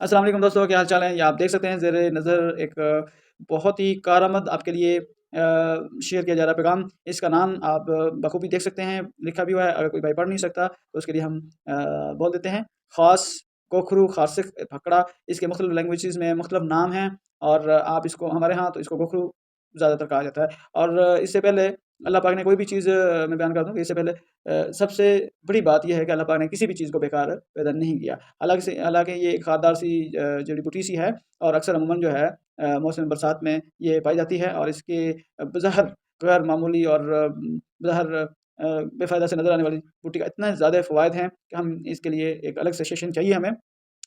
अस्सलाम वालेकुम दोस्तों, क्या हाल चाल है? ये आप देख सकते हैं ज़ेरे नज़र एक बहुत ही कारआमद आपके लिए शेयर किया जा रहा है पैगाम। इसका नाम आप बखूबी देख सकते हैं, लिखा भी हुआ है। अगर कोई भाई पढ़ नहीं सकता तो उसके लिए हम बोल देते हैं। ख़ास, कोखरू, ख़ासिक, फकड़ा, इसके मुख्तलिफ़ लैंग्वेजेज़ में मुख्तलिफ़ नाम हैं और आप इसको हमारे यहाँ तो इसको गोखरू ज़्यादातर कहा जाता है। और इससे पहले अल्लाह पाक ने कोई भी चीज़ मैं बयान कर दूँ कि इससे पहले सबसे बड़ी बात ये है कि अल्लाह पाक ने किसी भी चीज़ को बेकार पैदा नहीं किया। हालाँकि ये एक खारदार सी जड़ी-बूटी सी है और अक्सर अमूमन जो है मौसम बरसात में ये पाई जाती है और इसके बज़ाहिर गैर मामूली और बज़ाहिर बेफ़ायदा से नज़र आने वाली बूटी का इतना ज़्यादा फ़वाइद हैं कि हम इसके लिए एक अलग से सेशन चाहिए हमें।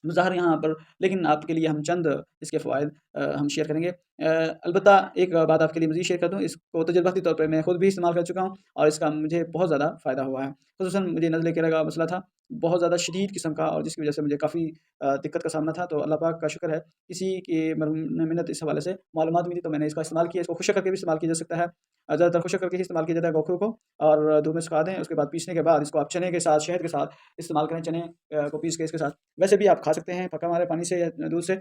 ज़ाहिर यहाँ पर, लेकिन आपके लिए हम चंद इसके फ़वाइद हम शेयर करेंगे। अलबत्ता एक बात आपके लिए मज़ीद शेयर कर दूँ, इसको तजुर्बाती तौर पे मैं खुद भी इस्तेमाल कर चुका हूँ और इसका मुझे बहुत ज़्यादा फ़ायदा हुआ है। ख़ुसूसन मुझे नज़ले कीड़े का मसला था, बहुत ज़्यादा शदीद किस्म का, और जिसकी वजह से मुझे काफ़ी दिक्कत का सामना था। तो अल्लाह पाक का शुक्र है, किसी की मिन्नत इस हवाले से मालूमात मिली तो मैंने इसका इस्तेमाल किया। इसको खुशक करके भी इस्तेमाल किया जा सकता है। ज़्यादातर खुशक करके ही इस्तेमाल किया जाता है गोखरू को, और धूप में सुखा दें, उसके बाद पीसने के बाद इसको आप चने के साथ, शहद के साथ इस्तेमाल करें। चने को पीस के इसके साथ वैसे भी आप खा सकते हैं पका हमारे पानी से या दूध से।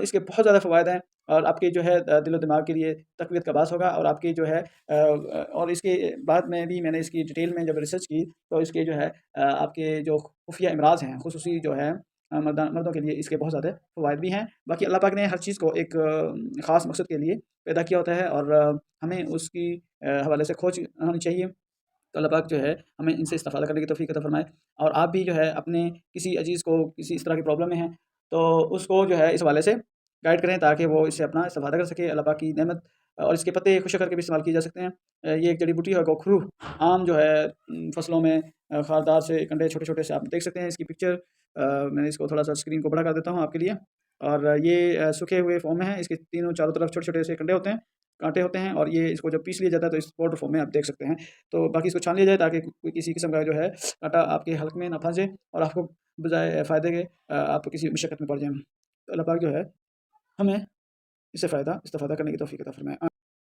इसके बहुत ज़्यादा फ़वाइद हैं और आपके जो है दिलो-दिमाग के लिए तक़वियत का बायस होगा। और आपकी जो है और इसके बाद में भी मैंने इसकी डिटेल में जब रिसर्च की तो इसके जो है आपके जो खुफ़िया अमराज़ हैं, ख़ुसूसी जो है मर्दों के लिए इसके बहुत ज़्यादा फ़वाइद भी हैं। बाकी अल्लाह पाक ने हर चीज़ को एक ख़ास मकसद के लिए पैदा किया होता है और हमें उसकी हवाले से खोज होनी चाहिए। तो अल्लाह पाक जो है हमें इनसे इस्तिफ़ादा करने की तौफ़ीक अता फ़रमाए। और आप भी जो है अपने किसी अज़ीज़ को किसी इस तरह की प्रॉब्लम में हैं, तो उसको जो है इस हवाले से गाइड करें ताकि वो इससे अपना इस्तिफ़ादा कर सके। अल्लाह पाक की नेमत, और इसके पत्ते खुशक करके भी इस्तेमाल किए जा सकते हैं। ये एक जड़ी-बूटी है गोखरू। आम जो है फसलों में खारदार से कंडे छोटे-छोटे से आप देख सकते हैं। इसकी पिक्चर मैं इसको थोड़ा-सा स्क्रीन को बड़ा कर देता हूँ आपके लिए। और ये सूखे हुए फ़ॉर्म में है। इसके तीनों चारों तरफ छोटे-छोटे से कंडे होते हैं, काँटे होते हैं, और ये इसको जब पीस लिया जाता है तो इस पाउडर फ़ॉर्म में आप देख सकते हैं। तो बाकी इसको छान लिया जाए ताकि कोई किसी किस्म का जो है काँटा आपके हलक में ना फँसे और आपको बजाय फ़ायदे के आप किसी मुशक्कत में पड़ जाएँ। तो अल्लाह पाक जो है हमें इससे फ़ायदा इस्तिफ़ादा करने की तौफ़ीक अता फ़रमाए।